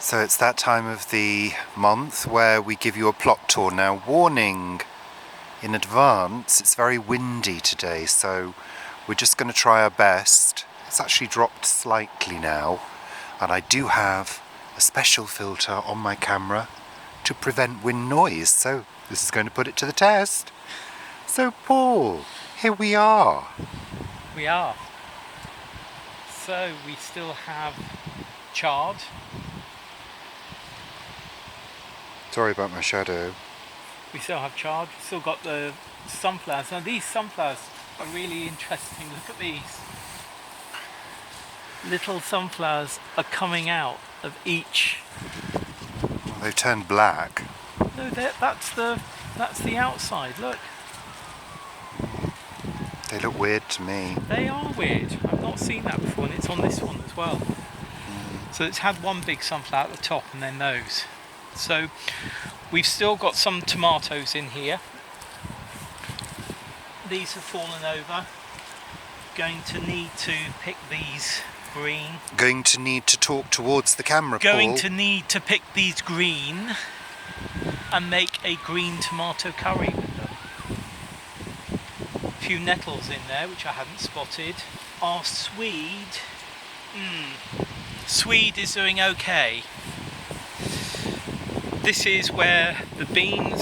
So it's that time of the month where we give you a plot tour. Now, warning in advance, it's very windy today, so we're just going to try our best. It's actually dropped slightly now, and I do have a special filter on my camera to prevent wind noise, so this is going to put it to the test. So Paul, here we are. We are. So we still have chard. Sorry about my shadow. We still have chard. We've still got the sunflowers. Now these sunflowers are really interesting. Look at these. Little sunflowers are coming out of each. Well, they've turned black. No, that's the outside. Look. They look weird to me. They are weird. I've not seen that before, and it's on this one as well. So it's had one big sunflower at the top and then those. So we've still got some tomatoes in here. These have fallen over. Going to need to pick these green. Going to need to talk towards the camera, Paul. Going to need to pick these green and make a green tomato curry with them. A few nettles in there which I hadn't spotted. Our swede, swede is doing okay. This is where the bean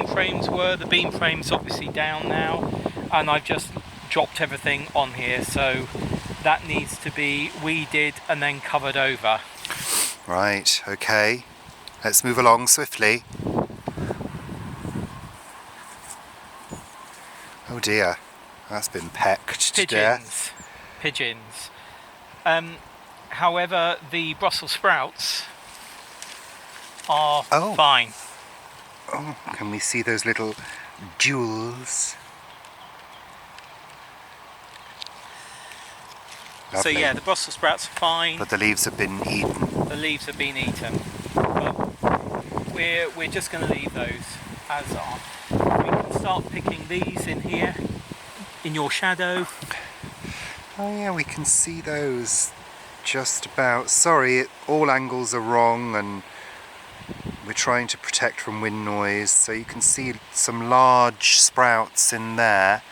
frames were. The bean frame's obviously down now, and I've just dropped everything on here, so that needs to be weeded and then covered over. Right, okay. Let's move along swiftly. Oh dear, that's been pecked to death. Pigeons. However, the Brussels sprouts are fine. Oh, can we see those little jewels? Lovely. So yeah, the Brussels sprouts are fine. But the leaves have been eaten. The leaves have been eaten. But we're just going to leave those as are. We can start picking these in here, in your shadow. Oh yeah, we can see those just about. Sorry, all angles are wrong, and we're trying to protect from wind noise, so you can see some large sprouts in there.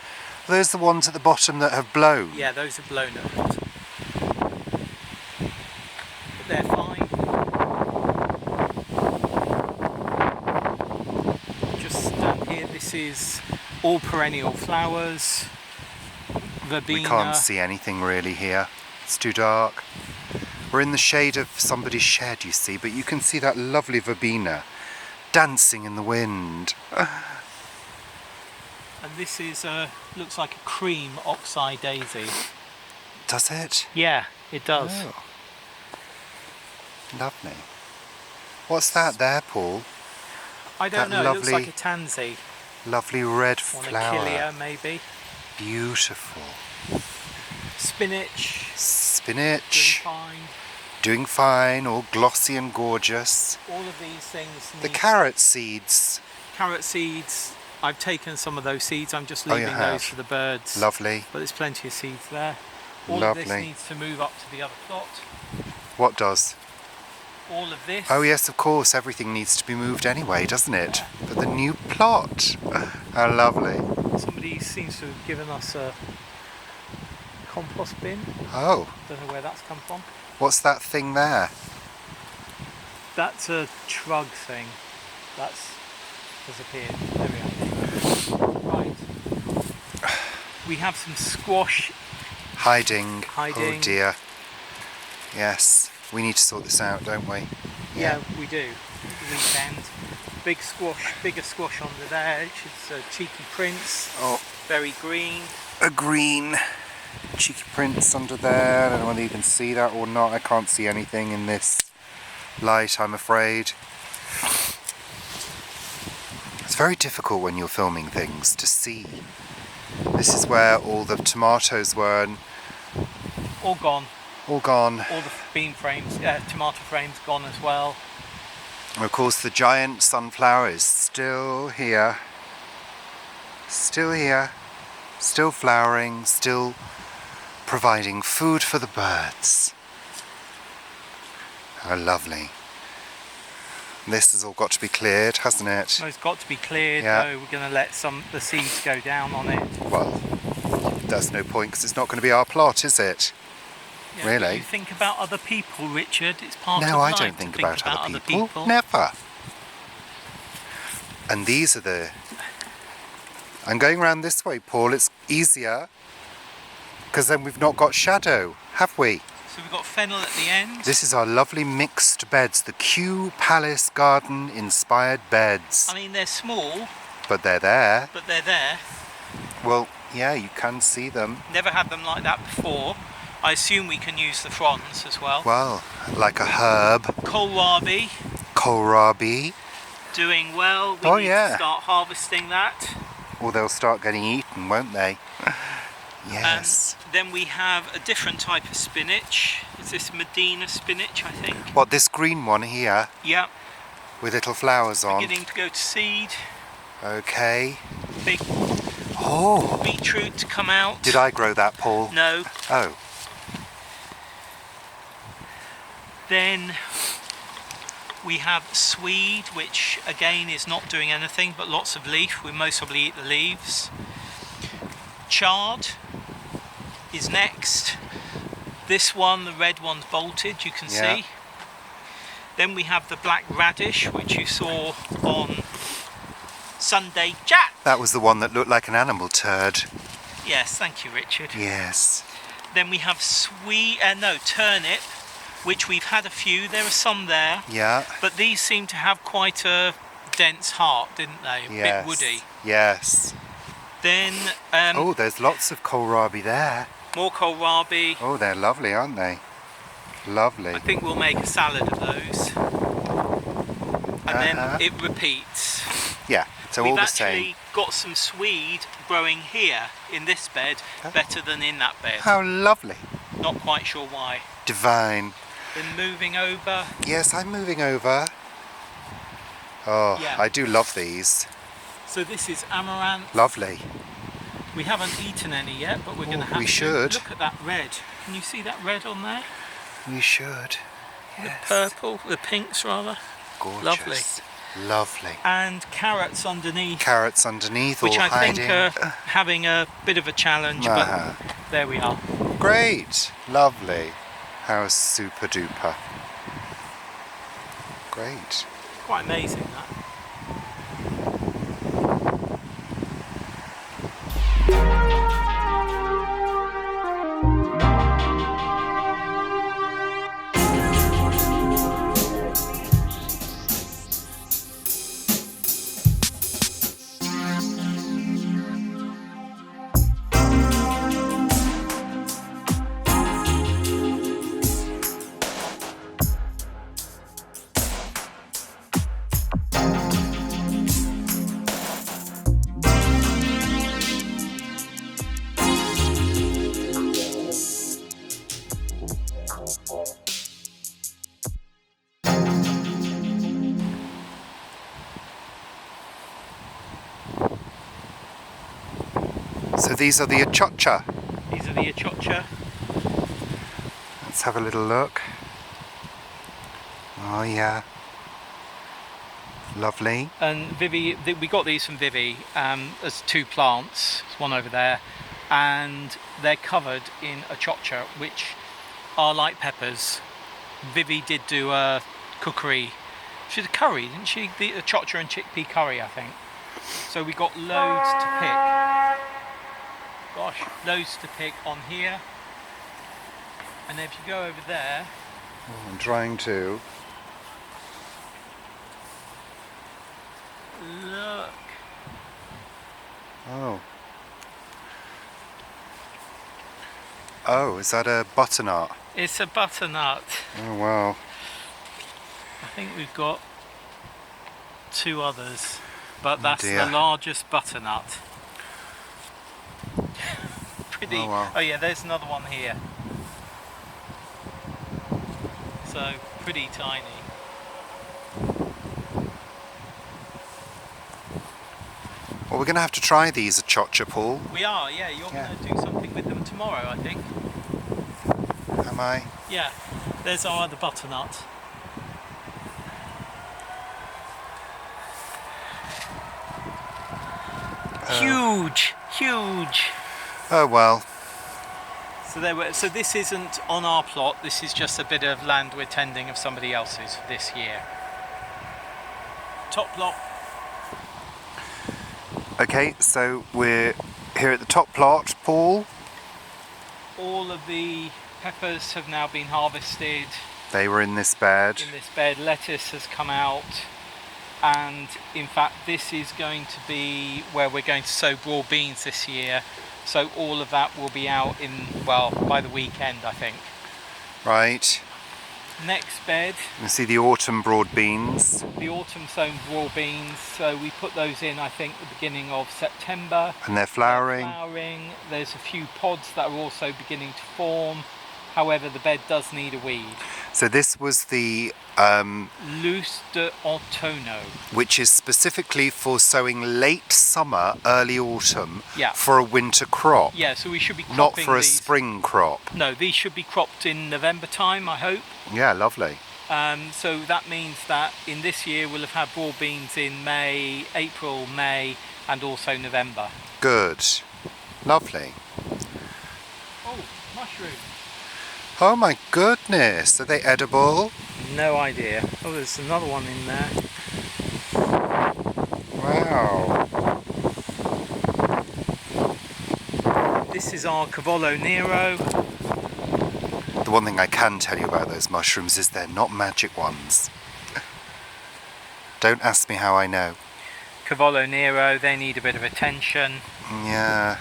Are those the ones at the bottom that have blown? Yeah, those have blown at the bottom. But they're fine. Just down here, this is all perennial flowers. Verbena. We can't see anything really here. It's too dark. We're in the shade of somebody's shed, you see, but you can see that lovely verbena dancing in the wind. And this is looks like a cream oxeye daisy. Does it? Yeah, it does. Oh. Lovely. What's that there, Paul? I don't know, it looks like a tansy. Lovely red Or an flower. achillea, maybe. Beautiful. Spinach. Spinach. Doing fine. Doing fine, all glossy and gorgeous. All of these things need... The carrot seeds. Carrot seeds. I've taken some of those seeds. I'm just leaving those for the birds. Lovely. But there's plenty of seeds there. All Lovely. of this needs to move up to the other plot. What does? All of this. Oh yes, of course, everything needs to be moved anyway, doesn't it? For the new plot. How lovely. Somebody seems to have given us a compost bin. Oh. Don't know where that's come from. What's that thing there? That's a trug thing. That's disappeared. There we are. Right. We have some squash. Hiding. Hiding. Oh dear. Yes. We need to sort this out, don't we? Yeah, we do. The weekend. Bigger squash under there, which is a cheeky prince. Oh. Very green. A green cheeky prince under there. I don't know whether you can see that or not. I can't see anything in this light, I'm afraid. It's very difficult when you're filming things to see. This is where all the tomatoes were. And all gone. All gone. All the bean frames, tomato frames gone as well. And of course the giant sunflower is still here. Still here. Still flowering. Still providing food for the birds. How lovely. This has all got to be cleared, hasn't it? So it's got to be cleared, Yeah. though. We're going to let the seeds go down on it. Well, there's no point because it's not going to be our plot, is it? Yeah, Really? but you think about other people, Richard. It's part of No, I life don't to think about other people. Never. And these are the... I'm going round this way, Paul. It's easier because then we've not got shadow, have we? So we've got fennel at the end. This is our lovely mixed beds, the Kew Palace Garden inspired beds. I mean, they're small, But they're there. but they're there. Well, yeah, you can see them. Never had them like that before. I assume we can use the fronds as well. Well, like a herb. Kohlrabi, Kohlrabi. doing well. We Oh, need yeah. to start harvesting that. Or they'll start getting eaten, won't they? Yes. Then we have a different type of spinach. Is this Medina spinach, I think? What, this green one here Yeah, with little flowers on? beginning to go to seed. Okay. Big Oh, beetroot to come out. did I grow that, Paul? No. Oh, Then we have swede, which again is not doing anything but lots of leaf. We most probably eat the leaves. Chard is next. This one, the red one's bolted, you can Yeah. see. Then we have the black radish, which you saw on Sunday Chat. that was the one that looked like an animal turd. Yes, thank you, Richard. Yes. Then we have turnip, which we've had a few. There are some there, Yeah. but these seem to have quite a dense heart, didn't they? A Yes. bit woody. Yes. Then Oh, there's lots of kohlrabi there. more kohlrabi. Oh, they're lovely, aren't they? Lovely. I think we'll make a salad of those. And then Uh-huh. it repeats. Yeah, so We've all the actually same. got some swede growing here in this bed, better than in that bed. How lovely. Not quite sure why. Divine. Then moving over. Yes, I'm moving over. Oh, Yeah. I do love these. So this is amaranth. Lovely. We haven't eaten any yet, but we're going to have we to. should. Look at that red. Can you see that red on there? We should. The Yes. purple, the pinks rather. Gorgeous. Lovely. Lovely. And carrots underneath, Carrots underneath, which all I think hiding. are having a bit of a challenge, Uh-huh. but there we are. Great. Lovely. How super duper. Great. Quite amazing that. So these are the achocha. These are the achocha. Let's have a little look. Oh yeah. Lovely. And Vivi, we got these from Vivi as two plants. There's one over there, and they're covered in achocha, which are like peppers. Vivi did do a cookery. She did a curry, didn't she? The achocha and chickpea curry, I think. So we got loads to pick. Gosh, loads to pick on here. And if you go over there, Oh, I'm trying to. look. Oh. Oh, is that a butternut? It's a butternut. Oh wow. I think we've got two others, but that's dear. the largest butternut. Pretty. Oh, wow. Oh yeah, there's another one here. So pretty tiny. Well, we're going to have to try these achocha, Paul. We are, yeah. You're Yeah. going to do something with them tomorrow, I think. Am I? Yeah. There's our other butternut. Huge, huge. Oh well. So this isn't on our plot. This is just a bit of land we're tending of somebody else's this year. Top plot. Okay, so we're here at the top plot, Paul. All of the peppers have now been harvested. They were in this bed. In this bed, lettuce has come out, and in fact this is going to be where we're going to sow broad beans this year. So all of that will be out by the weekend, I think. Right. Next bed. You can see the autumn broad beans. The autumn sown broad beans. So we put those in, I think, the beginning of September. And they're flowering. There's a few pods that are also beginning to form. However, the bed does need a weed. So this was the Luce de Automne, which is specifically for sowing late summer, early autumn, yeah, for a winter crop. Yeah, so we should be cropping not for a these. Spring crop. No, these should be cropped in November time, I hope. Yeah, lovely. So that means that in this year we'll have had broad beans in May, April, May, and also November. Good. Lovely. Oh, mushroom. Oh my goodness, are they edible? No idea. Oh, there's another one in there. Wow. This is our Cavallo Nero. The one thing I can tell you about those mushrooms is they're not magic ones. Don't ask me how I know. Cavallo Nero, they need a bit of attention. Yeah.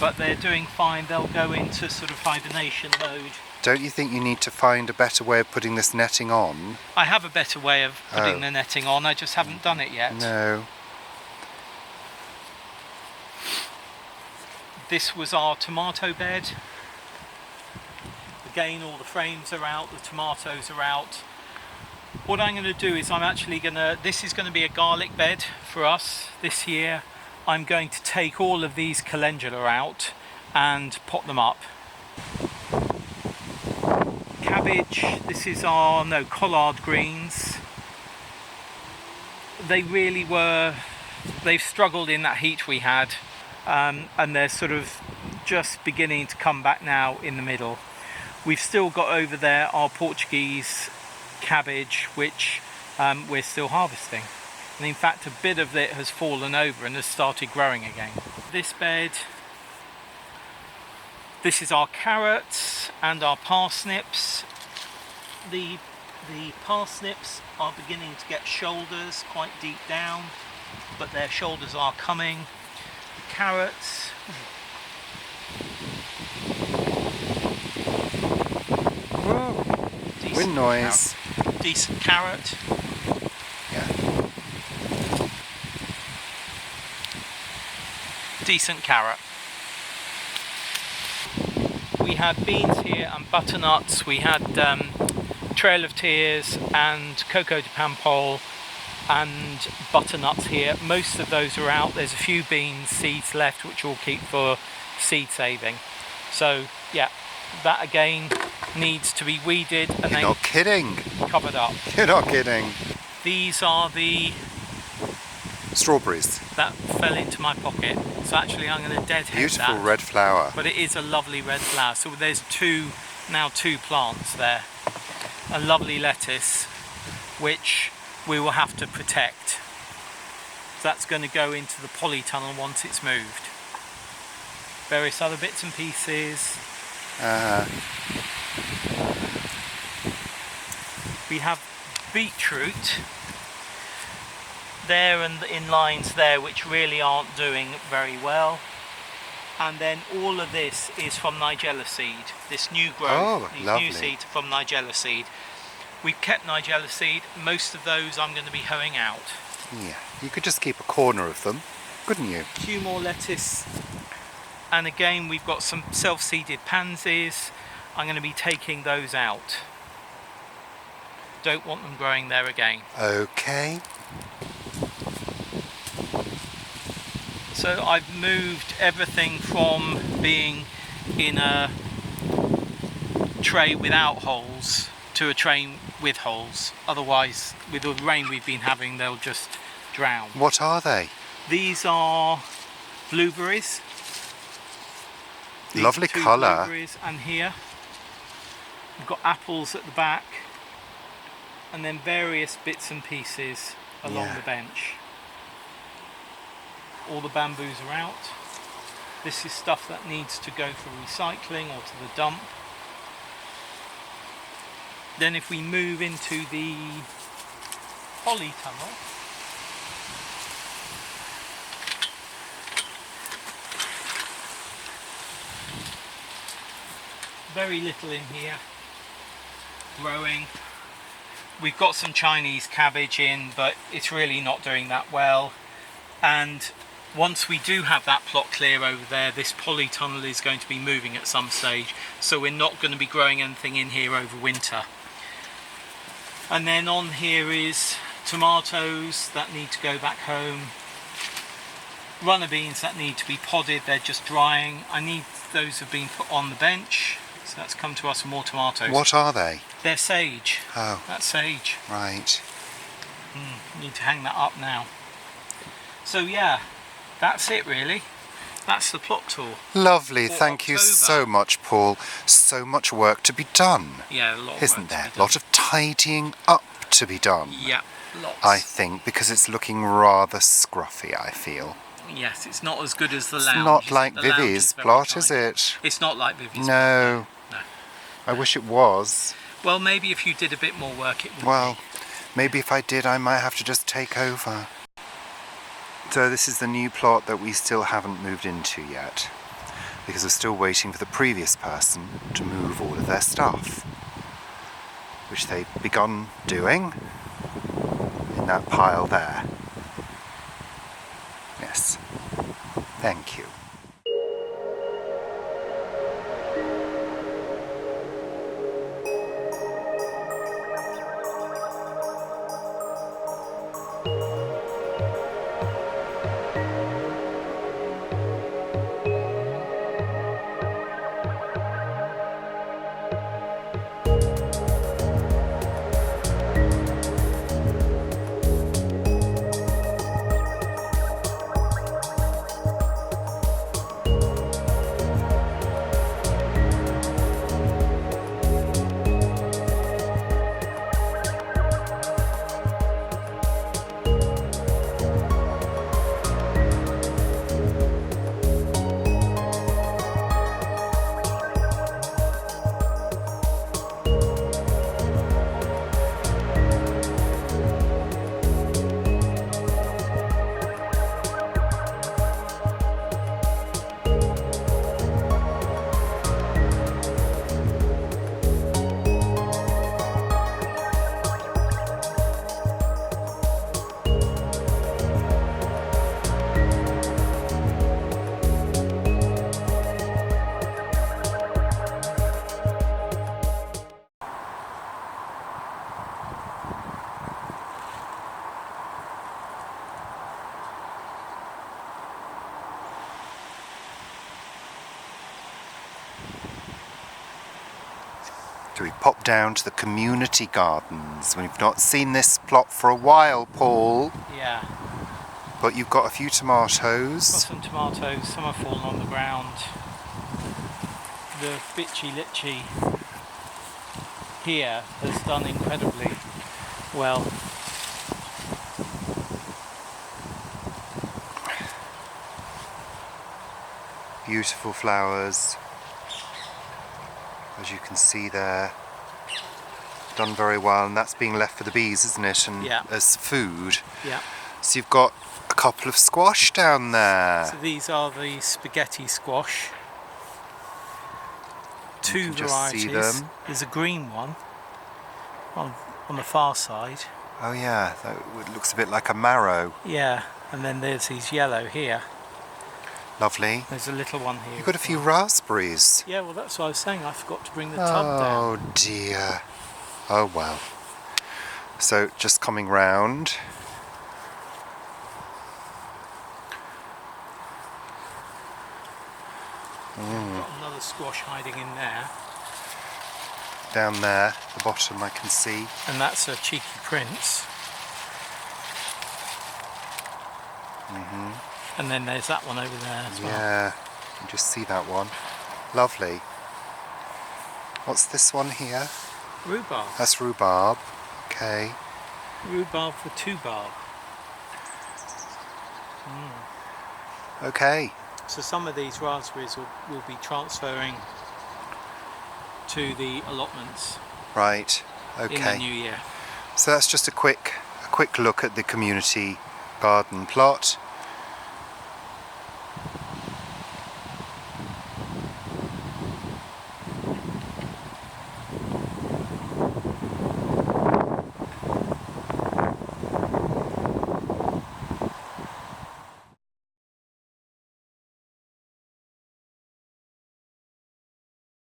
But they're doing fine. They'll go into sort of hibernation mode. Don't you think you need to find a better way of putting this netting on? I have a better way of putting the netting on, I just haven't done it yet. No. This was our tomato bed. Again, all the frames are out, the tomatoes are out. What I'm going to do is this is going to be a garlic bed for us this year. I'm going to take all of these calendula out and pot them up. Cabbage, this is our collard greens. They've struggled in that heat we had, and they're sort of just beginning to come back now in the middle. We've still got over there our Portuguese cabbage, which we're still harvesting. And in fact, a bit of it has fallen over and has started growing again. This bed, this is our carrots and our parsnips. The parsnips are beginning to get shoulders quite deep down, but their shoulders are coming. The carrots, Whoa. Wind noise. Decent carrot. Yeah. Decent carrot. We had beans here and butternuts. We had Trail of Tears and Coco de Pampol and butternuts here. Most of those are out. There's a few beans seeds left which we'll keep for seed saving. So yeah, that again needs to be weeded and You're not kidding. Covered up. You're not kidding. These are the strawberries that fell into my pocket. So actually I'm going to deadhead beautiful that. Red flower. But it is a lovely red flower. So there's two plants there. A lovely lettuce which we will have to protect. So that's going to go into the polytunnel once it's moved. Various other bits and pieces. We have beetroot there and in lines there which really aren't doing very well. And then all of this is from Nigella seed. This new growth, these lovely. new seeds from Nigella seed. We've kept Nigella seed. Most of those I'm going to be hoeing out. Yeah, you could just keep a corner of them, couldn't you? A few more lettuce. And again, we've got some self-seeded pansies. I'm going to be taking those out. Don't want them growing there again. Okay. So I've moved everything from being in a tray without holes to a tray with holes. Otherwise, with the rain we've been having, they'll just drown. What are they? These are blueberries. These Lovely are 2 colour. blueberries, and here we've got apples at the back, and then various bits and pieces along Yeah. the bench. All the bamboos are out. This is stuff that needs to go for recycling or to the dump. Then if we move into the polytunnel, very little in here growing. We've got some Chinese cabbage in, but it's really not doing that well. And once we do have that plot clear over there, this polytunnel is going to be moving at some stage, so we're not going to be growing anything in here over winter. And then on here is tomatoes that need to go back home, runner beans that need to be podded, they're just drying. Those have been put on the bench, so that's come to us for more tomatoes. What are they? They're sage. Oh, That's sage. right. Need to hang that up now. So yeah, that's it really. That's the plot tour. Lovely. For Thank you October. so much, Paul. So much work to be done, Yeah, a lot of isn't work to there? be A done. lot of tidying up to be done. Yeah, lots. I think, because it's looking rather scruffy, I feel. Yes, it's not as good as the It's lounge. not is like it? The lounge Vivi's is very plot, is tidy. it? It's not like Vivi's No. plot. No. I wish it was. Well, maybe if you did a bit more work, it would Well, be. maybe if I did, I might have to just take over. So this is the new plot that we still haven't moved into yet, because we're still waiting for the previous person to move all of their stuff, which they've begun doing in that pile there. Yes. Thank you. So we pop down to the community gardens. We've not seen this plot for a while, Paul, Yeah. but you've got a few Got tomatoes. some tomatoes, some have fallen on the ground. The bitchy litchi here has done incredibly well. Beautiful flowers, as you can see there. Done very well, and that's being left for the bees, isn't it? And Yeah. as food. Yeah. So you've got a couple of squash down there. So these are the spaghetti squash. Two can just see varieties. them. There's a green one on the far side. Oh yeah, it looks a bit like a marrow. Yeah, and then there's these yellow here. Lovely. There's a little one here. You've got a as few well. raspberries. Yeah, well that's what I was saying. I forgot to bring the tub down. Oh dear. Oh well. So just coming round. Got another squash hiding in there, Down there, the bottom I can see. and that's a cheeky prince. And then there's that one over there as well. Yeah, you can just see that one. Lovely. What's this one here? Rhubarb. That's rhubarb. Okay. Rhubarb for two barb. Okay. So some of these raspberries will be transferring to the allotments Right. in the Okay. new year. So that's just a quick look at the community garden plot.